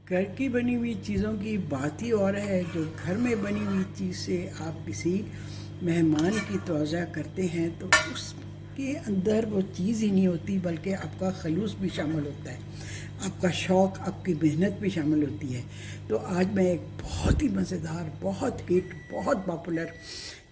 घर की बनी हुई चीज़ों की बात ही और है। जो घर में बनी हुई चीज़ से आप किसी मेहमान की तवज्जो करते हैं तो उसके अंदर वो चीज़ ही नहीं होती, बल्कि आपका खलूस भी शामिल होता है, आपका शौक़, आपकी मेहनत भी शामिल होती है। तो आज मैं एक बहुत ही मज़ेदार, बहुत हिट, बहुत पॉपुलर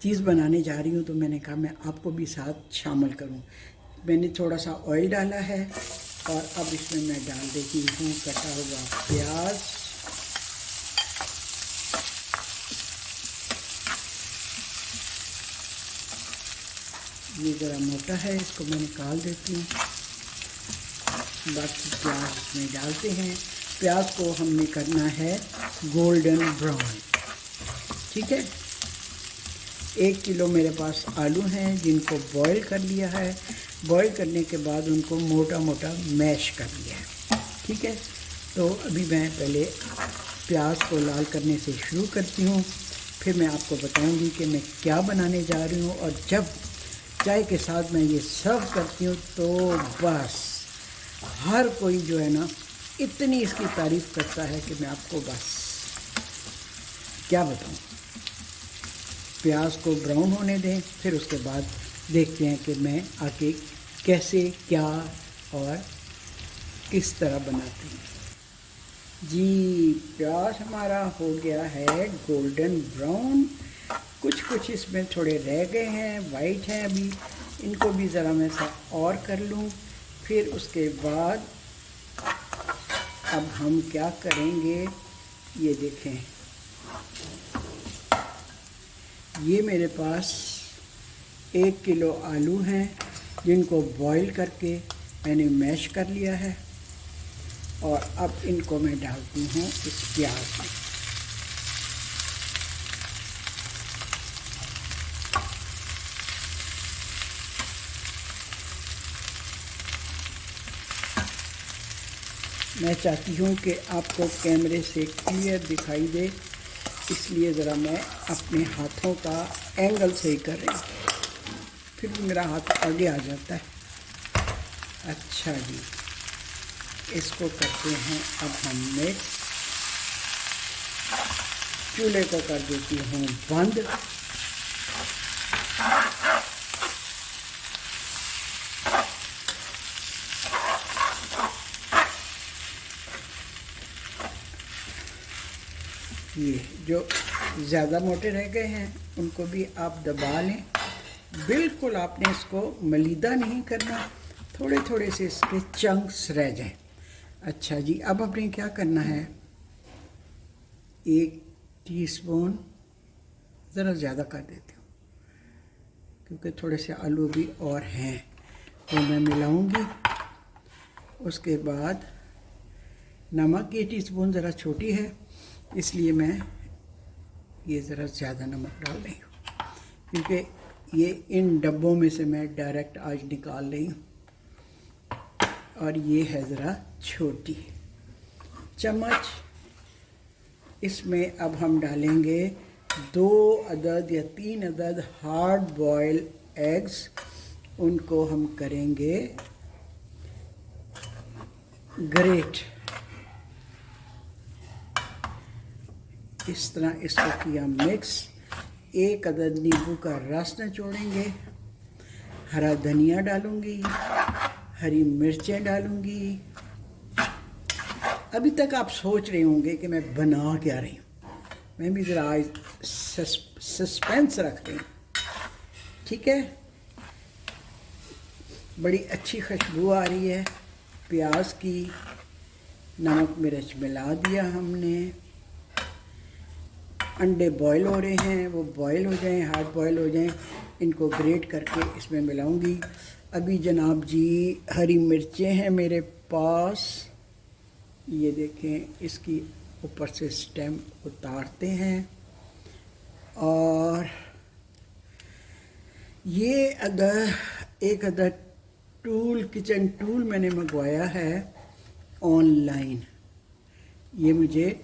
चीज़ बनाने जा रही हूँ, तो मैंने कहा मैं आपको भी साथ शामिल करूँ। मैंने थोड़ा सा ऑयल डाला है और अब इसमें मैं डाल देती हूँ कटा हुआ प्याज, ये ज़रा मोटा है, इसको मैं निकाल देती हूँ। बाकी प्याज इसमें डालते हैं। प्याज को हमने करना है गोल्डन ब्राउन, ठीक है। 1 किलो मेरे पास आलू हैं जिनको बॉईल कर लिया है। बॉईल करने के बाद उनको मोटा मोटा मैश कर लिया है, ठीक है। तो अभी मैं पहले प्याज को लाल करने से शुरू करती हूँ, फिर मैं आपको बताऊँगी कि मैं क्या बनाने जा रही हूँ। और जब चाय के साथ मैं ये सर्व करती हूँ तो बस हर कोई जो है ना इतनी इसकी तारीफ़ करता है कि मैं आपको बस क्या बताऊँ। प्याज को ब्राउन होने दें, फिर उसके बाद देखते हैं कि मैं आगे कैसे, क्या और किस तरह बनाती हूँ। जी, प्याज हमारा हो गया है गोल्डन ब्राउन। कुछ इसमें थोड़े रह गए हैं, वाइट हैं अभी, इनको भी ज़रा मैं और कर लूँ। फिर उसके बाद अब हम क्या करेंगे, ये देखें, ये मेरे पास 1 किलो आलू हैं जिनको बॉईल करके मैंने मैश कर लिया है और अब इनको मैं डालती हूँ इस प्याज में। मैं चाहती हूँ कि आपको कैमरे से क्लियर दिखाई दे, इसलिए ज़रा मैं अपने हाथों का एंगल सही कर रही हूँ, फिर भी मेरा हाथ आगे आ जाता है। अच्छा जी, इसको करते हैं अब हम मिक्स। चूल्हे को कर देती हूँ बंद। ये जो ज़्यादा मोटे रह गए हैं उनको भी आप दबा लें। बिल्कुल आपने इसको मलीदा नहीं करना, थोड़े थोड़े से इसके चंक्स रह जाएं। अच्छा जी, अब आपने क्या करना है, 1 टीस्पून, ज़रा ज़्यादा कर देती हूँ क्योंकि थोड़े से आलू भी और हैं, तो मैं मिलाऊंगी। उसके बाद नमक, 1 टीस्पून ज़रा छोटी है इसलिए मैं ये ज़रा ज़्यादा नमक डाल रही हूँ, क्योंकि ये इन डब्बों में से मैं डायरेक्ट आज निकाल रही हूँ। और ये है ज़रा छोटी चम्मच। इसमें अब हम डालेंगे 2 अदद या 3 अदद हार्ड बॉयल एग्स। उनको हम करेंगे ग्रेट। इस तरह इसको किया मिक्स। 1 अदद नींबू का रस निचोड़ेंगे, हरा धनिया डालूंगी, हरी मिर्चें डालूंगी। अभी तक आप सोच रहे होंगे कि मैं बना क्या रही हूँ, मैं भी ज़रा आज सस्पेंस रख रही हूँ, ठीक है। बड़ी अच्छी खुशबू आ रही है प्याज की। नमक मिर्च मिला दिया हमने। अंडे बॉईल हो रहे हैं, वो बॉईल हो जाएं, हार्ड बॉईल हो जाएं, इनको ग्रेट करके इसमें मिलाऊंगी। अभी जनाब जी हरी मिर्चें हैं मेरे पास, ये देखें, इसकी ऊपर से स्टेम उतारते हैं। और ये अगर 1 अदद किचन टूल मैंने मंगवाया है ऑनलाइन, ये मुझे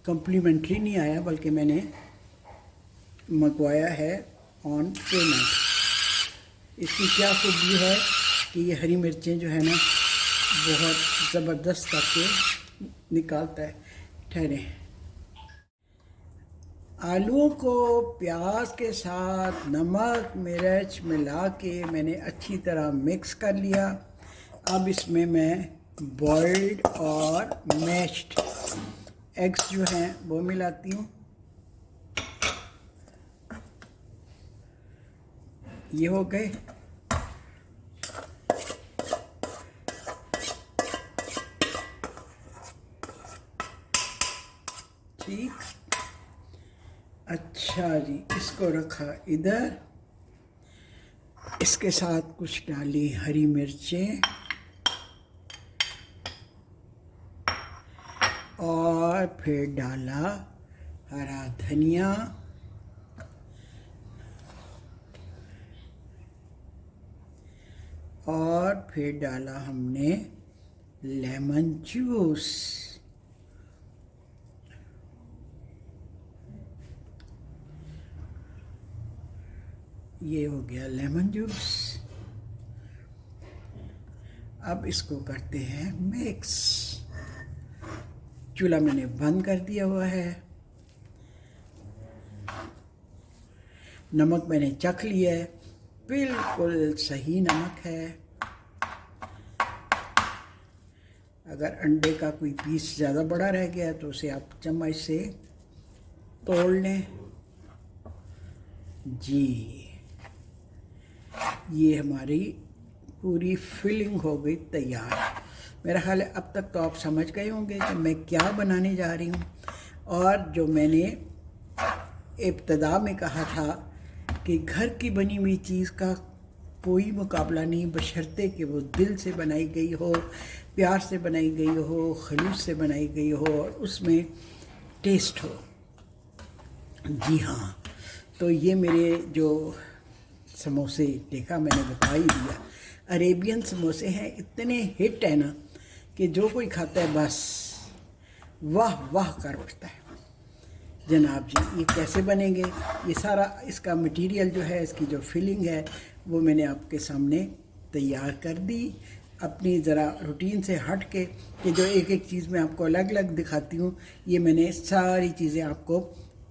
कम्प्लीमेंट्री नहीं आया बल्कि मैंने मंगवाया है ऑन पेमेंट। इसकी क्या खूबी है कि ये हरी मिर्चें जो है ना बहुत ज़बरदस्त करके निकालता है। ठहरे, आलूओं को प्याज के साथ नमक मिर्च मिला के मैंने अच्छी तरह मिक्स कर लिया। अब इसमें मैं बॉइल्ड और मैश्ड एग्स जो हैं वो मिलाती हूँ। ये हो गए। ठीक, अच्छा जी, इसको रखा इधर। इसके साथ कुछ डाली हरी मिर्चें और फिर डाला हरा धनिया और फिर डाला हमने लेमन जूस। ये हो गया लेमन जूस। अब इसको करते हैं मिक्स। चूल्हा मैंने बंद कर दिया हुआ है। नमक मैंने चख लिया है, बिल्कुल सही नमक है। अगर अंडे का कोई पीस ज़्यादा बड़ा रह गया तो उसे आप चम्मच से तोड़ लें। जी, ये हमारी पूरी फिलिंग हो गई तैयार। मेरा ख्याल है अब तक तो आप समझ गए होंगे कि मैं क्या बनाने जा रही हूँ। और जो मैंने इब्तिदा में कहा था कि घर की बनी हुई चीज़ का कोई मुकाबला नहीं, बशर्ते कि वो दिल से बनाई गई हो, प्यार से बनाई गई हो, खलूस से बनाई गई हो और उसमें टेस्ट हो। जी हाँ, तो ये मेरे जो समोसे देखा मैंने बता ही दिया। अरेबियन समोसे हैं, इतने हिट है ना कि जो कोई खाता है बस वाह वाह कर उठता है। जनाब जी, ये कैसे बनेंगे? ये सारा इसका मटेरियल जो है, इसकी जो फिलिंग है वो मैंने आपके सामने तैयार कर दी। अपनी ज़रा रूटीन से हट के कि जो एक एक चीज़ मैं आपको अलग अलग दिखाती हूँ, ये मैंने सारी चीज़ें आपको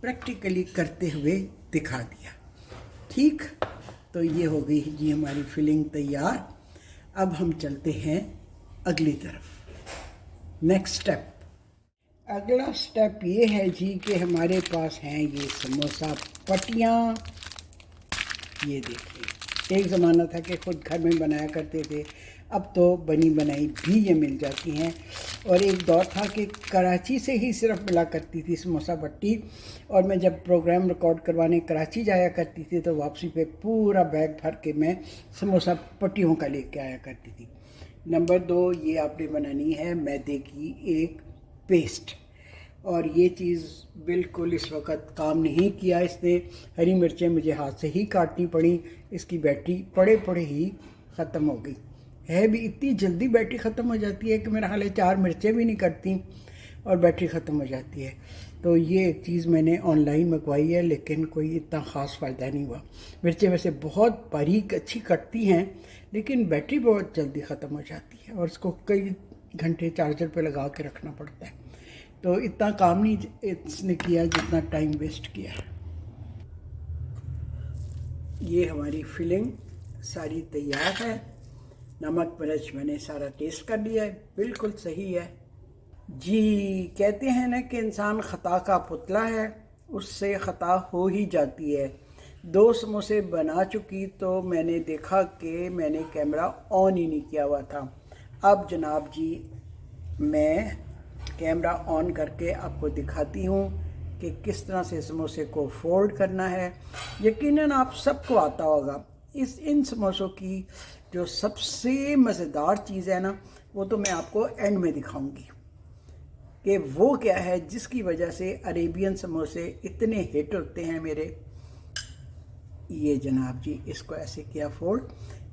प्रैक्टिकली करते हुए दिखा दिया। ठीक, तो ये हो गई जी हमारी फिलिंग तैयार। अब हम चलते हैं अगली तरफ, नेक्स्ट स्टेप। अगला स्टेप ये है जी कि हमारे पास हैं ये समोसा पट्टियाँ। ये देखिए, एक ज़माना था कि खुद घर में बनाया करते थे, अब तो बनी बनाई भी ये मिल जाती हैं। और एक दौर था कि कराची से ही सिर्फ मिला करती थी समोसा पट्टी। और मैं जब प्रोग्राम रिकॉर्ड करवाने कराची जाया करती थी तो वापसी पे पूरा बैग भर के मैं समोसा पट्टियों का लेके आया करती थी। नंबर 2, ये आपने बनानी है मैदे की एक पेस्ट। और ये चीज़ बिल्कुल इस वक्त काम नहीं किया इसने। हरी मिर्चें मुझे हाथ से ही काटनी पड़ी, इसकी बैटरी पड़े पड़े ही ख़त्म हो गई है। भी इतनी जल्दी बैटरी ख़त्म हो जाती है कि मेरा हाल है 4 मिर्चें भी नहीं कटती और बैटरी ख़त्म हो जाती है। तो ये एक चीज़ मैंने ऑनलाइन मंगवाई है, लेकिन कोई इतना ख़ास फ़ायदा नहीं हुआ। मिर्चें वैसे बहुत बारीक अच्छी कटती हैं, लेकिन बैटरी बहुत जल्दी ख़त्म हो जाती है और इसको कई घंटे चार्जर पे लगा के रखना पड़ता है। तो इतना काम नहीं इसने किया जितना टाइम वेस्ट किया है। ये हमारी फिलिंग सारी तैयार है। नमक मिर्च मैंने सारा टेस्ट कर लिया है, बिल्कुल सही है जी। कहते हैं ना कि इंसान ख़ता का पुतला है, उससे ख़ता हो ही जाती है। 2 समोसे बना चुकी तो मैंने देखा कि मैंने कैमरा ऑन ही नहीं किया हुआ था। अब जनाब जी मैं कैमरा ऑन करके आपको दिखाती हूँ कि किस तरह से समोसे को फोल्ड करना है। यकीनन आप सबको आता होगा। इन समोसों की जो सबसे मज़ेदार चीज़ है ना, वो तो मैं आपको एंड में दिखाऊंगी कि वो क्या है जिसकी वजह से अरेबियन समोसे इतने हिट होते हैं मेरे। ये जनाब जी, इसको ऐसे किया फोल्ड,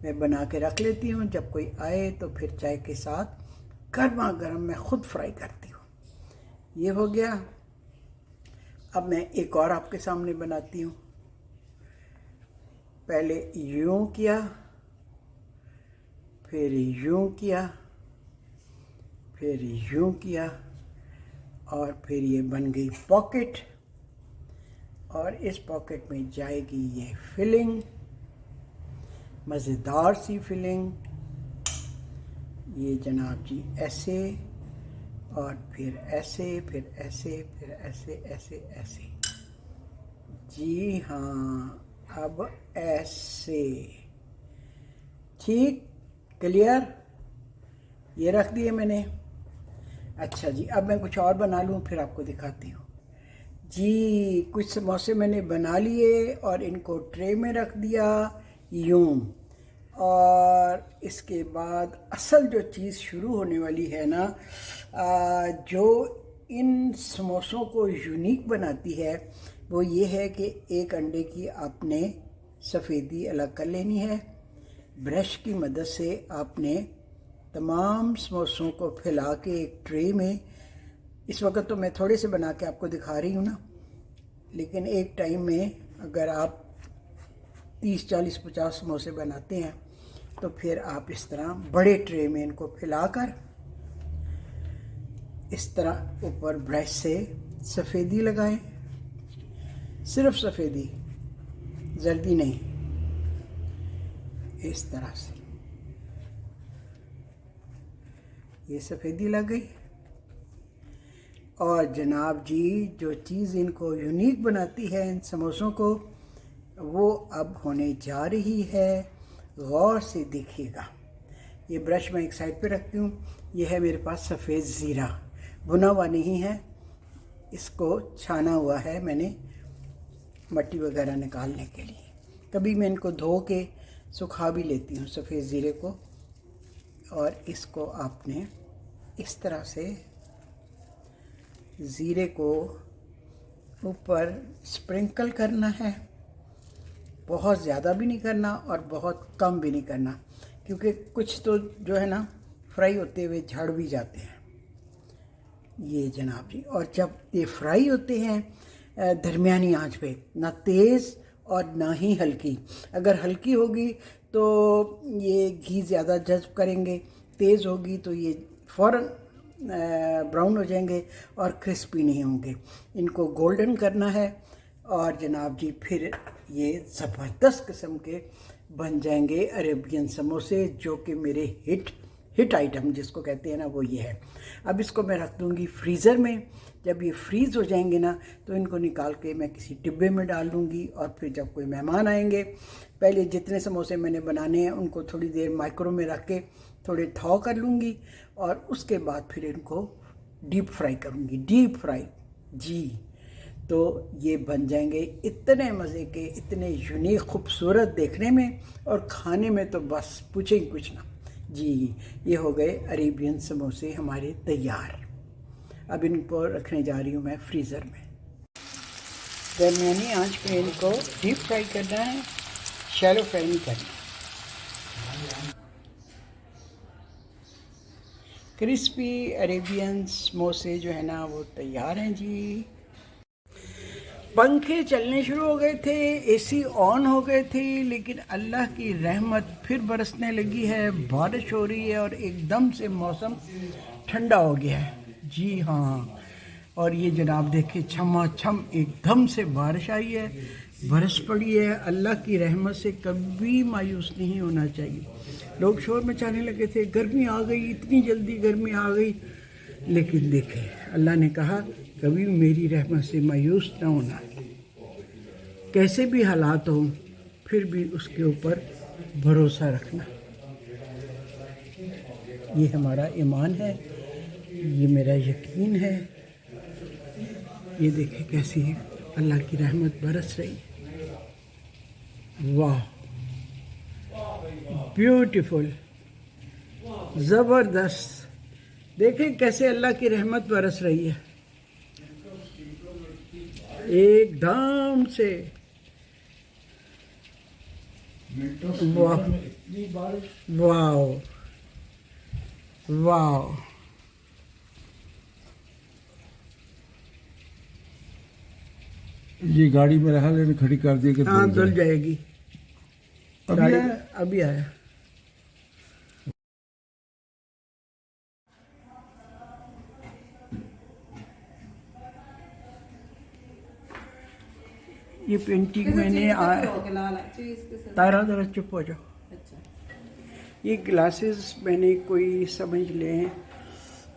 मैं बना के रख लेती हूँ। जब कोई आए तो फिर चाय के साथ गर्मा गर्म मैं खुद फ्राई करती हूँ। ये हो गया। अब मैं एक और आपके सामने बनाती हूँ। पहले यूं किया, फिर यूं किया, फिर यूं किया और फिर ये बन गई पॉकेट, और इस पॉकेट में जाएगी ये फिलिंग, मज़ेदार सी फिलिंग। ये जनाब जी ऐसे, और फिर ऐसे, फिर ऐसे, फिर ऐसे, ऐसे ऐसे। जी हाँ, अब ऐसे। ठीक, क्लियर। ये रख दिए मैंने। अच्छा जी, अब मैं कुछ और बना लूँ फिर आपको दिखाती हूँ। जी, कुछ समोसे मैंने बना लिए और इनको ट्रे में रख दिया यूं। और इसके बाद असल जो चीज़ शुरू होने वाली है ना, जो इन समोसों को यूनिक बनाती है वो ये है कि एक अंडे की आपने सफ़ेदी अलग कर लेनी है। ब्रश की मदद से आपने तमाम समोसों को फैला के एक ट्रे में, इस वक्त तो मैं थोड़े से बना के आपको दिखा रही हूँ ना, लेकिन एक टाइम में अगर आप 30, 40, 50 समोसे बनाते हैं तो फिर आप इस तरह बड़े ट्रे में इनको फैलाकर इस तरह ऊपर ब्रश से सफ़ेदी लगाएं, सिर्फ सफ़ेदी, जर्दी नहीं, इस तरह से ये सफ़ेदी लग गई। और जनाब जी जो चीज़ इनको यूनिक बनाती है इन समोसों को, वो अब होने जा रही है। गौर से देखिएगा। ये ब्रश मैं एक साइड पे रखती हूँ। ये है मेरे पास सफ़ेद ज़ीरा, भुना हुआ नहीं है, इसको छाना हुआ है मैंने मट्टी वगैरह निकालने के लिए। कभी मैं इनको धो के सुखा भी लेती हूँ सफ़ेद ज़ीरे को। और इसको आपने इस तरह से ज़ीरे को ऊपर स्प्रिंकल करना है, बहुत ज़्यादा भी नहीं करना और बहुत कम भी नहीं करना, क्योंकि कुछ तो जो है ना फ्राई होते हुए झड़ भी जाते हैं। ये जनाब जी, और जब ये फ्राई होते हैं दरमियानी आंच पे, ना तेज़ और ना ही हल्की। अगर हल्की होगी तो ये घी ज़्यादा जज्ब करेंगे, तेज़ होगी तो ये फ़ौरन ब्राउन हो जाएंगे और क्रिस्पी नहीं होंगे। इनको गोल्डन करना है और जनाब जी फिर ये ज़बरदस्त किस्म के बन जाएंगे अरेबियन समोसे, जो कि मेरे हिट आइटम जिसको कहते हैं ना, वो ये है। अब इसको मैं रख दूँगी फ्रीज़र में। जब ये फ्रीज़ हो जाएंगे ना तो इनको निकाल के मैं किसी डिब्बे में डाल दूँगी, और फिर जब कोई मेहमान आएंगे, पहले जितने समोसे मैंने बनाने हैं उनको थोड़ी देर माइक्रो में रख के थोड़े थॉ कर लूँगी, और उसके बाद फिर इनको डीप फ्राई करूँगी, डीप फ्राई जी। तो ये बन जाएंगे इतने मज़े के, इतने यूनिक, खूबसूरत देखने में और खाने में तो बस पूछे ही कुछ ना जी। ये हो गए अरेबियन समोसे हमारे तैयार। अब इनको रखने जा रही हूँ मैं फ्रीज़र में। दरमियानी आंच पे इनको डीप फ्राई करना है, शैलो फ्राई नहीं करना। क्रिस्पी अरेबियन समोसे जो है ना वो तैयार हैं जी। पंखे चलने शुरू हो गए थे, एसी ऑन हो गए थे, लेकिन अल्लाह की रहमत फिर बरसने लगी है, बारिश हो रही है और एकदम से मौसम ठंडा हो गया है जी हाँ। और ये जनाब देखिए छमाछम एकदम से बारिश आई है, बरस पड़ी है। अल्लाह की रहमत से कभी मायूस नहीं होना चाहिए। लोग शोर मचाने लगे थे, गर्मी आ गई, इतनी जल्दी गर्मी आ गई, लेकिन देखें अल्लाह ने कहा कभी मेरी रहमत से मायूस ना होना, कैसे भी हालात हों फिर भी उसके ऊपर भरोसा रखना। ये हमारा ईमान है, ये मेरा यकीन है। ये देखें कैसी है अल्लाह की रहमत बरस रही है। वाह, ब्यूटीफुल, ज़बरदस्त। देखें कैसे अल्लाह की रहमत बरस रही है एकदम से। वाह वाह वाह। ये गाड़ी में रहा लेने खड़ी कर दी कि हाँ धुल जाएगी। अभी आया? अभी आया। ये पेंटिंग मैंने तारा जरा चुप हो जाओ। ये ग्लासेस मैंने कोई समझ लें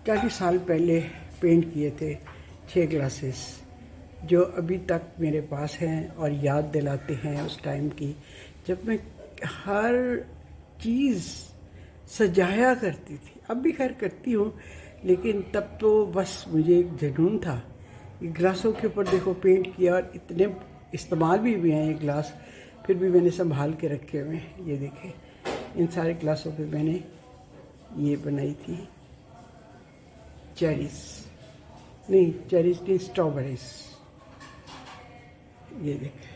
40 साल पहले पेंट किए थे, 6 ग्लासेस, जो अभी तक मेरे पास हैं और याद दिलाते हैं उस टाइम की जब मैं हर चीज़ सजाया करती थी। अब भी खैर करती हूँ, लेकिन तब तो बस मुझे एक जुनून था। ग्लासों के ऊपर देखो पेंट किया और इतने इस्तेमाल भी हैं ये ग्लास, फिर भी मैंने संभाल के रखे हुए हैं। ये देखें, इन सारे ग्लासों पे मैंने ये बनाई थी चेरीज, नहीं चेरीज नहीं, स्ट्रॉबेरीज। ये देखें,